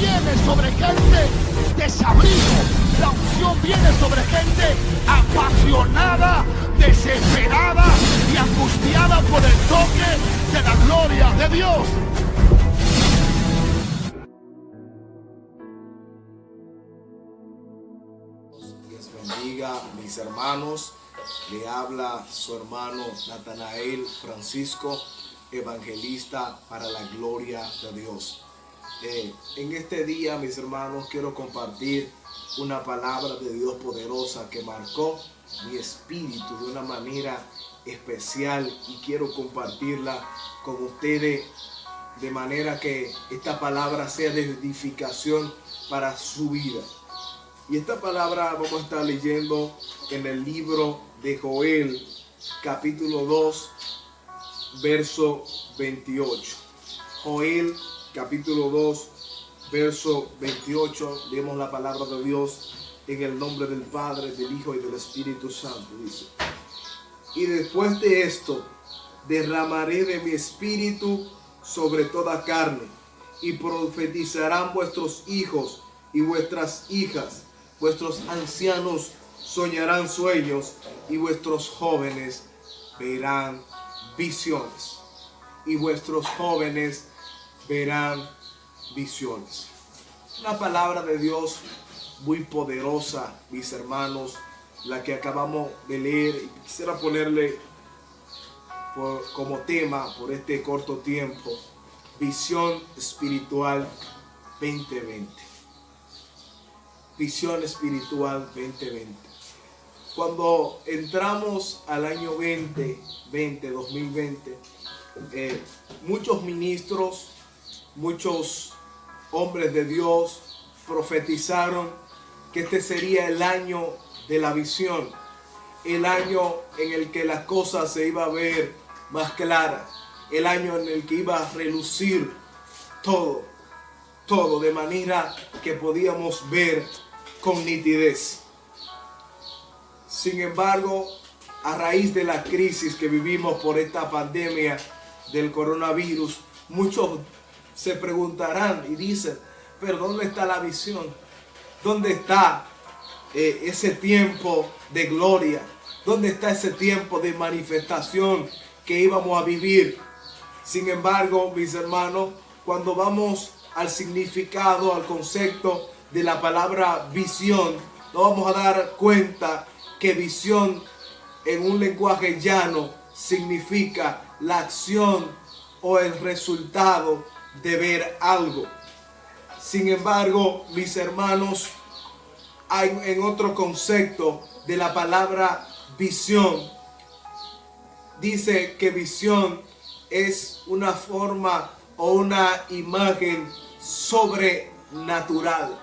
viene sobre gente desabrido. La unción viene sobre gente apasionada, desesperada y angustiada por el toque de la gloria de Dios. Dios bendiga, mis hermanos. Le habla su hermano Natanael Francisco, evangelista para la gloria de Dios. En este día, mis hermanos, quiero compartir una palabra de Dios poderosa que marcó mi espíritu de una manera especial y quiero compartirla con ustedes de manera que esta palabra sea de edificación para su vida. Y esta palabra vamos a estar leyendo en el libro de Joel, capítulo 2, verso 28. Joel, capítulo 2, verso 28. Leemos la palabra de Dios en el nombre del Padre, del Hijo y del Espíritu Santo. Dice: y después de esto, derramaré de mi espíritu sobre toda carne, y profetizarán vuestros hijos y vuestras hijas. Vuestros ancianos soñarán sueños y vuestros jóvenes verán visiones. Y vuestros jóvenes verán visiones. Una palabra de Dios muy poderosa, mis hermanos, la que acabamos de leer. Y quisiera ponerle como tema por este corto tiempo: Visión Espiritual 2020. Visión Espiritual 2020. Cuando entramos al año 2020, muchos ministros, muchos hombres de Dios profetizaron que este sería el año de la visión, el año en el que las cosas se iban a ver más claras, el año en el que iba a relucir todo de manera que podíamos ver con nitidez. Sin embargo, a raíz de la crisis que vivimos por esta pandemia del coronavirus, muchos se preguntarán y dicen: pero ¿dónde está la visión? ¿Dónde está ese tiempo de gloria? ¿Dónde está ese tiempo de manifestación que íbamos a vivir? Sin embargo, mis hermanos, cuando vamos al significado, al concepto de la palabra visión, nos vamos a dar cuenta que visión en un lenguaje llano significa la acción o el resultado de ver algo. Sin embargo, mis hermanos, hay en otro concepto de la palabra visión. Dice que visión es una forma o una imagen sobrenatural,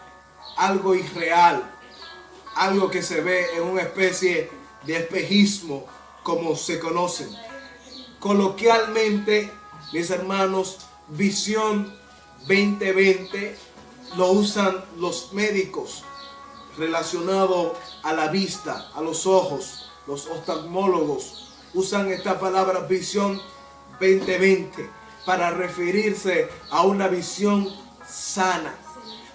algo irreal, algo que se ve en una especie de espejismo, como se conocen. Coloquialmente, mis hermanos, visión 2020 lo usan los médicos relacionado a la vista, a los ojos. Los oftalmólogos usan esta palabra visión 2020 para referirse a una visión sana,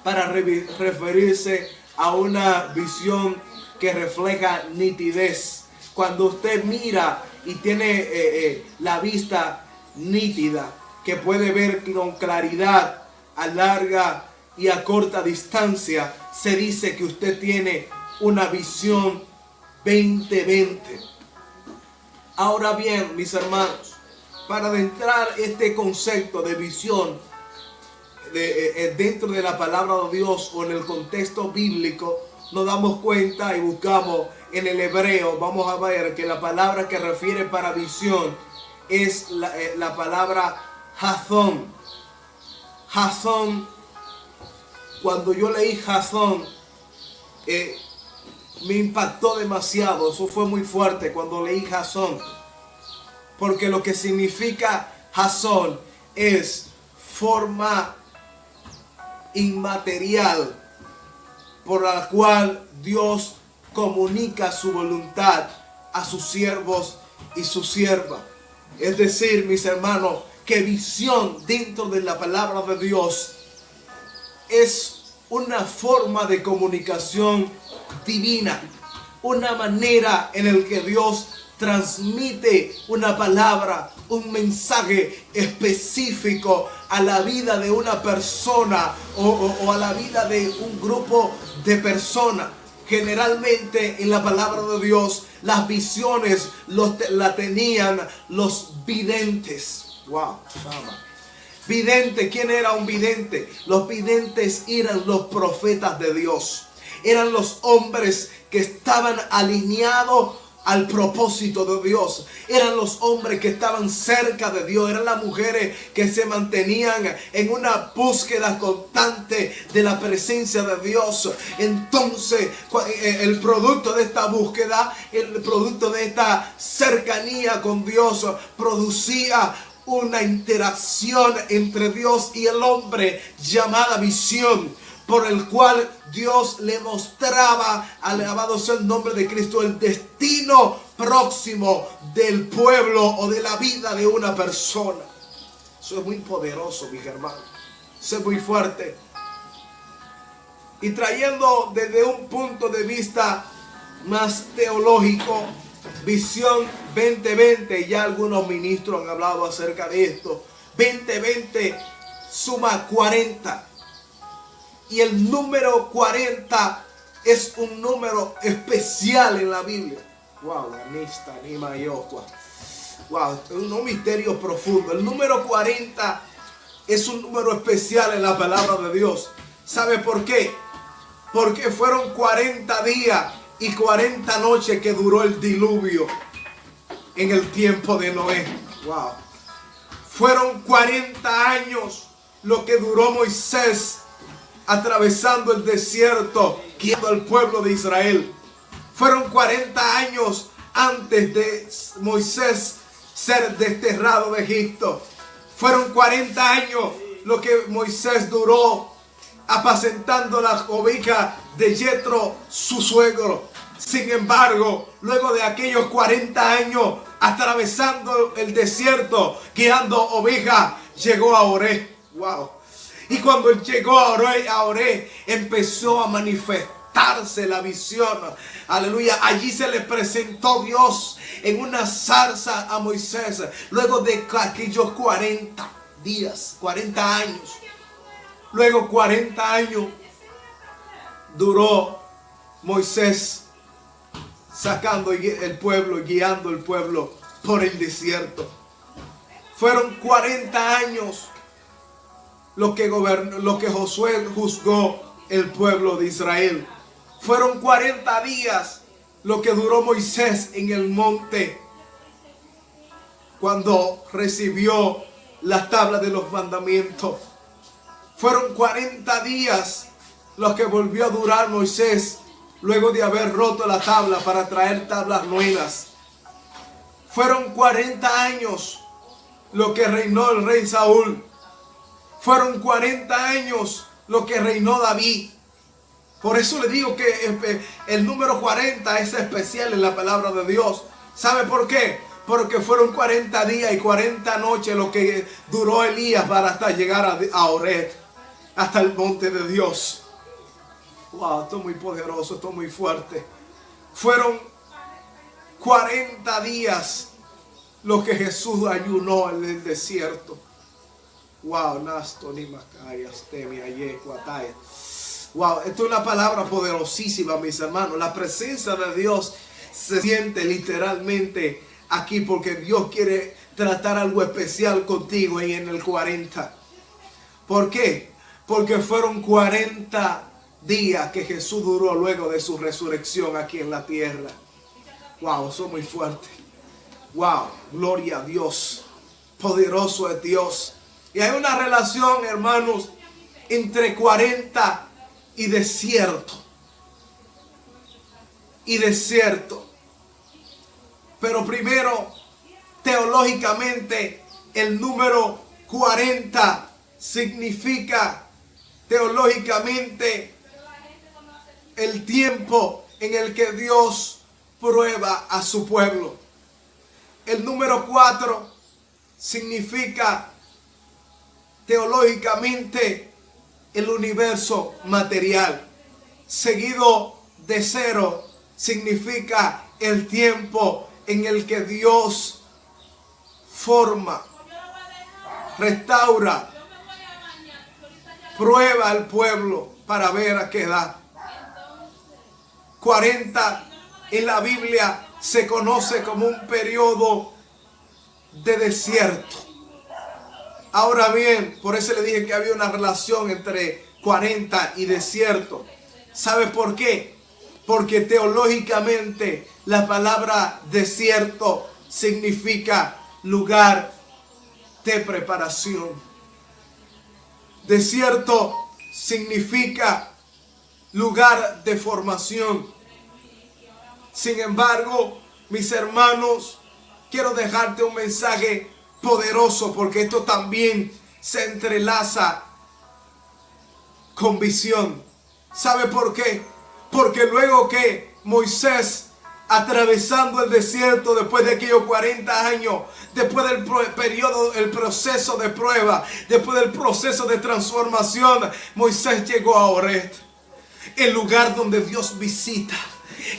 para referirse a una visión que refleja nitidez. Cuando usted mira y tiene la vista nítida, que puede ver con claridad a larga y a corta distancia, se dice que usted tiene una visión 2020. Ahora bien, mis hermanos, para adentrar este concepto de visión dentro de la palabra de Dios o en el contexto bíblico, nos damos cuenta y buscamos en el hebreo. Vamos a ver que la palabra que refiere para visión es la palabra Hazón. Hazón, cuando yo leí Hazón, me impactó demasiado. Eso fue muy fuerte cuando leí Hazón, porque lo que significa Hazón es forma inmaterial por la cual Dios comunica su voluntad a sus siervos y sus siervas. Es decir, mis hermanos, que visión dentro de la palabra de Dios es una forma de comunicación divina, una manera en la que Dios transmite una palabra, un mensaje específico a la vida de una persona o a la vida de un grupo de personas. Generalmente en la palabra de Dios las visiones la tenían los videntes. Wow, vidente, ¿quién era un vidente? Los videntes eran los profetas de Dios. Eran los hombres que estaban alineados al propósito de Dios. Eran los hombres que estaban cerca de Dios. Eran las mujeres que se mantenían en una búsqueda constante de la presencia de Dios. Entonces, el producto de esta búsqueda, el producto de esta cercanía con Dios, producía una interacción entre Dios y el hombre llamada visión, por el cual Dios le mostraba, alabado sea el nombre de Cristo, el destino próximo del pueblo o de la vida de una persona. Eso es muy poderoso, mis hermanos. Eso es muy fuerte. Y trayendo desde un punto de vista más teológico, Visión 2020, ya algunos ministros han hablado acerca de esto. 2020 suma 40. Y el número 40 es un número especial en la Biblia. Wow, wow, es un misterio profundo. El número 40 es un número especial en la palabra de Dios. ¿Sabe por qué? Porque fueron 40 días y 40 noches que duró el diluvio en el tiempo de Noé. Wow. Fueron 40 años lo que duró Moisés atravesando el desierto, guiando al pueblo de Israel. Fueron 40 años antes de Moisés ser desterrado de Egipto. Fueron 40 años lo que Moisés duró apacentando las ovejas de Yetro, su suegro. Sin embargo, luego de aquellos 40 años atravesando el desierto, guiando ovejas, llegó a Oré. Wow. Y cuando él llegó a Oré, empezó a manifestarse la visión. Aleluya. Allí se le presentó Dios en una zarza a Moisés. Luego de aquellos 40 días, 40 años. Luego 40 años duró Moisés sacando el pueblo, guiando el pueblo por el desierto. Fueron 40 años lo que Josué juzgó el pueblo de Israel. Fueron 40 días lo que duró Moisés en el monte cuando recibió las tablas de los mandamientos. Fueron 40 días los que volvió a durar Moisés luego de haber roto la tabla para traer tablas nuevas. Fueron 40 años lo que reinó el rey Saúl. Fueron 40 años lo que reinó David. Por eso le digo que el número 40 es especial en la palabra de Dios. ¿Sabe por qué? Porque fueron 40 días y 40 noches lo que duró Elías para hasta llegar a Oré, hasta el monte de Dios. Wow, esto es muy poderoso, esto es muy fuerte. Fueron 40 días lo que Jesús ayunó en el desierto. Wow, nasto ni macayas temi ayecuataya. Wow, esto es una palabra poderosísima, mis hermanos. La presencia de Dios se siente literalmente aquí porque Dios quiere tratar algo especial contigo ahí en el 40. ¿Por qué? Porque fueron 40 días que Jesús duró luego de su resurrección aquí en la tierra. Wow, eso es muy fuerte. Wow, gloria a Dios. Poderoso es Dios. Y hay una relación, hermanos, entre 40 y desierto. Y desierto. Pero primero, teológicamente, el número 40 significa teológicamente el tiempo en el que Dios prueba a su pueblo. El número 4 significa teológicamente el universo material. Seguido de 0 significa el tiempo en el que Dios forma, restaura, prueba al pueblo para ver a qué da. 40 en la Biblia se conoce como un periodo de desierto. Ahora bien, por eso le dije que había una relación entre 40 y desierto. ¿Sabe por qué? Porque teológicamente la palabra desierto significa lugar de preparación. Desierto significa lugar de formación. Sin embargo, mis hermanos, quiero dejarte un mensaje poderoso, porque esto también se entrelaza con visión. ¿Sabe por qué? Porque luego que Moisés, atravesando el desierto después de aquellos 40 años, después del periodo, el proceso de prueba, después del proceso de transformación, Moisés llegó a Horeb, el lugar donde Dios visita,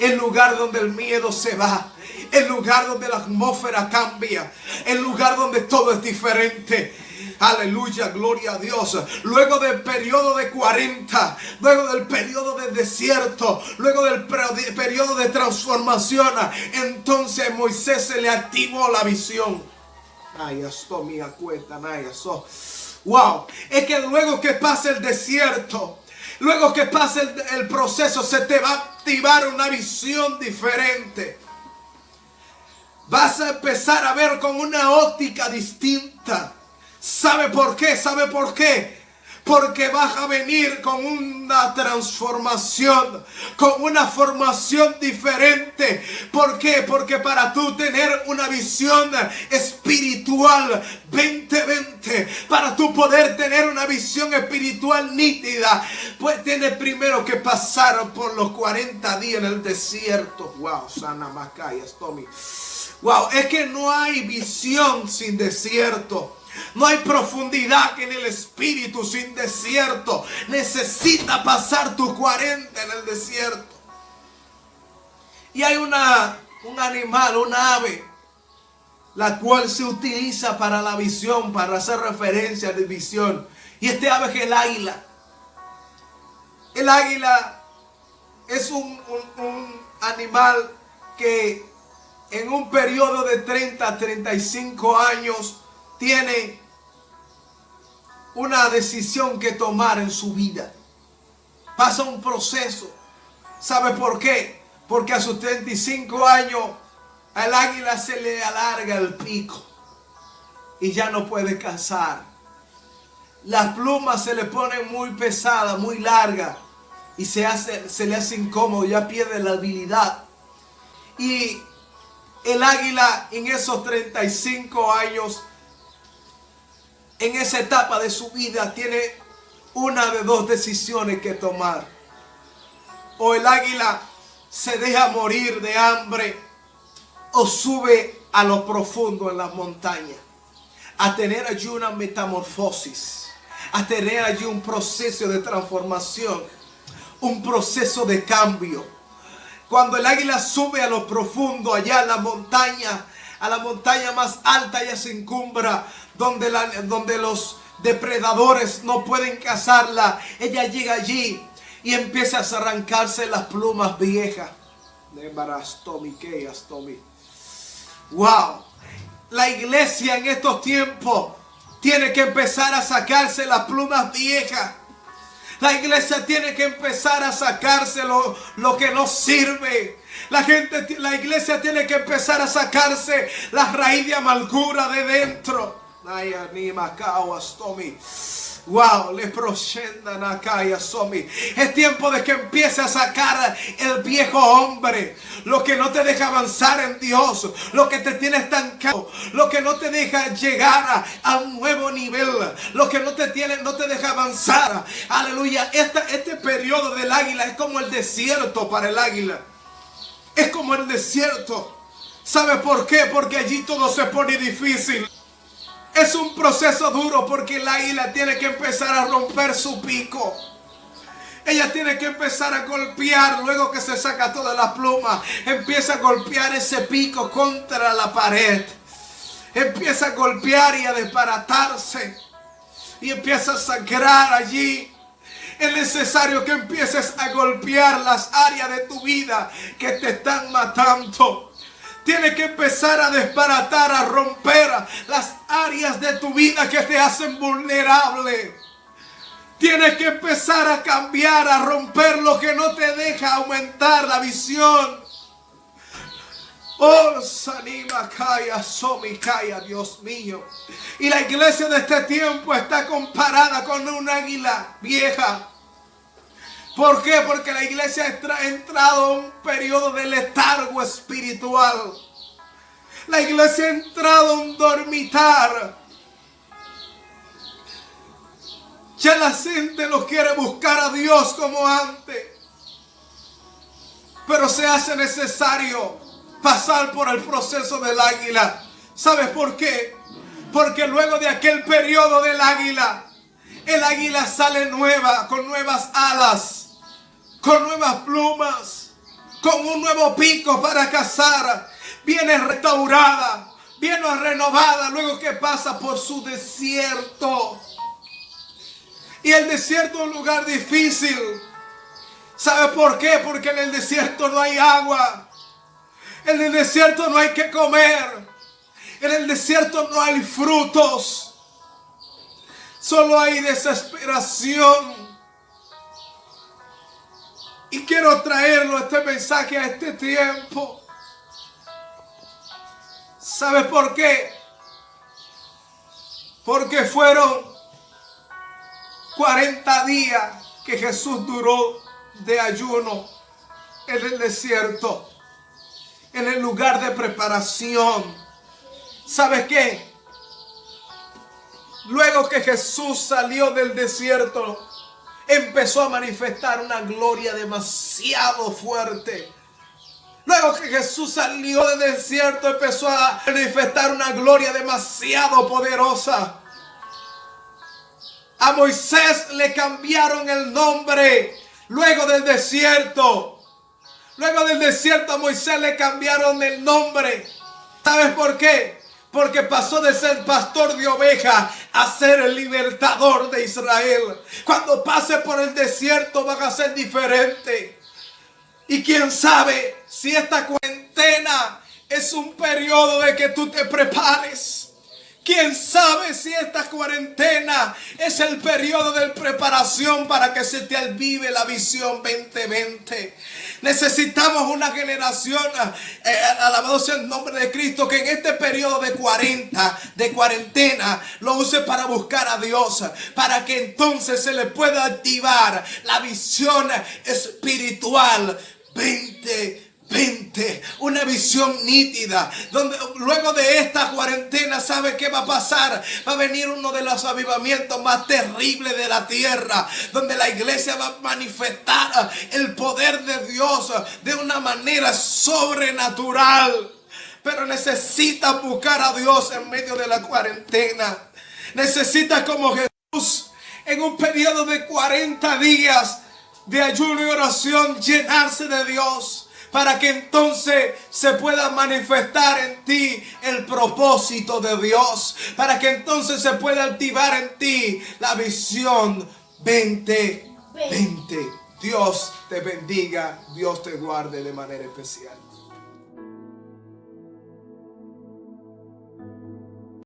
el lugar donde el miedo se va, el lugar donde la atmósfera cambia, el lugar donde todo es diferente. Aleluya, gloria a Dios. Luego del periodo de 40, luego del periodo de desierto, luego del periodo de transformación, entonces Moisés se le activó la visión. Ay, esto me cuenta, ay, eso. Wow, es que luego que pase el desierto, luego que pase el proceso, se te va a activar una visión diferente. Vas a empezar a ver con una óptica distinta. ¿Sabe por qué? ¿Sabe por qué? Porque vas a venir con una transformación, con una formación diferente. ¿Por qué? Porque para tú tener una visión espiritual 2020, para tú poder tener una visión espiritual nítida, pues tienes primero que pasar por los 40 días en el desierto. Wow, Sana Macaya, Tommy. Wow, es que no hay visión sin desierto. No hay profundidad en el espíritu sin desierto. Necesita pasar tus 40 en el desierto. Y hay un animal, una ave, la cual se utiliza para la visión, para hacer referencia de visión. Y este ave es el águila. El águila es un animal que en un periodo de 30 a 35 años tiene una decisión que tomar en su vida. Pasa un proceso. ¿Sabe por qué? Porque a sus 35 años al águila se le alarga el pico y ya no puede cazar. Las plumas se le ponen muy pesadas, muy largas, y se le hace incómodo, ya pierde la habilidad. Y el águila en esos 35 años, en esa etapa de su vida, tiene una de dos decisiones que tomar. O el águila se deja morir de hambre, o sube a lo profundo en las montañas, a tener allí una metamorfosis, a tener allí un proceso de transformación, un proceso de cambio. Cuando el águila sube a lo profundo, allá a la montaña más alta, ella se encumbra, donde los depredadores no pueden cazarla. Ella llega allí y empieza a arrancarse las plumas viejas. Wow. La iglesia en estos tiempos tiene que empezar a sacarse las plumas viejas. La iglesia tiene que empezar a sacarse lo que no sirve. La iglesia tiene que empezar a sacarse la raíz de amargura de dentro. Ay, anima, caos, Tommy. Wow, le proscendan acá y asomi. Es tiempo de que empiece a sacar el viejo hombre, lo que no te deja avanzar en Dios, lo que te tiene estancado, lo que no te deja llegar a un nuevo nivel, lo que no te deja avanzar. Aleluya. Este periodo del águila es como el desierto para el águila. Es como el desierto. ¿Sabe por qué? Porque allí todo se pone difícil. Es un proceso duro porque el águila tiene que empezar a romper su pico. Ella tiene que empezar a golpear, luego que se saca toda la pluma, empieza a golpear ese pico contra la pared. Empieza a golpear y a desbaratarse. Y empieza a sangrar allí. Es necesario que empieces a golpear las áreas de tu vida que te están matando. Tienes que empezar a desbaratar, a romper las áreas de tu vida que te hacen vulnerable. Tienes que empezar a cambiar, a romper lo que no te deja aumentar la visión. Oh, Sanima Kaya, Somi Kaya, Dios mío. Y la iglesia de este tiempo está comparada con un águila vieja. ¿Por qué? Porque la iglesia ha entrado a un periodo de letargo espiritual. La iglesia ha entrado a un dormitar. Ya la gente no quiere buscar a Dios como antes. Pero se hace necesario pasar por el proceso del águila. ¿Sabes por qué? Porque luego de aquel periodo del águila, el águila sale nueva, con nuevas alas, con nuevas plumas, con un nuevo pico para cazar. Viene restaurada, viene renovada luego que pasa por su desierto. Y el desierto es un lugar difícil. ¿Sabe por qué? Porque en el desierto no hay agua. En el desierto no hay que comer. En el desierto no hay frutos. Solo hay desesperación. Y quiero traerlo este mensaje a este tiempo. ¿Sabe por qué? Porque fueron 40 días que Jesús duró de ayuno en el desierto. En el lugar de preparación. ¿Sabes qué? Luego que Jesús salió del desierto, empezó a manifestar una gloria demasiado fuerte. Luego que Jesús salió del desierto, empezó a manifestar una gloria demasiado poderosa. A Moisés le cambiaron el nombre luego del desierto. Luego del desierto a Moisés le cambiaron el nombre. ¿Sabes por qué? Porque pasó de ser pastor de ovejas a ser el libertador de Israel. Cuando pases por el desierto van a ser diferente. Y quién sabe si esta cuarentena es un periodo de que tú te prepares. ¿Quién sabe si esta cuarentena es el periodo de preparación para que se te avive la visión 2020? Necesitamos una generación, alabado sea el nombre de Cristo, que en este periodo de cuarentena, lo use para buscar a Dios, para que entonces se le pueda activar la visión espiritual 2020. Una visión nítida, donde luego de esta cuarentena, ¿sabe qué va a pasar? Va a venir uno de los avivamientos más terribles de la tierra, donde la iglesia va a manifestar el poder de Dios de una manera sobrenatural. Pero necesita buscar a Dios en medio de la cuarentena. Necesita, como Jesús, en un periodo de 40 días de ayuno y oración, llenarse de Dios, para que entonces se pueda manifestar en ti el propósito de Dios. Para que entonces se pueda activar en ti la visión 2020. Dios te bendiga, Dios te guarde de manera especial.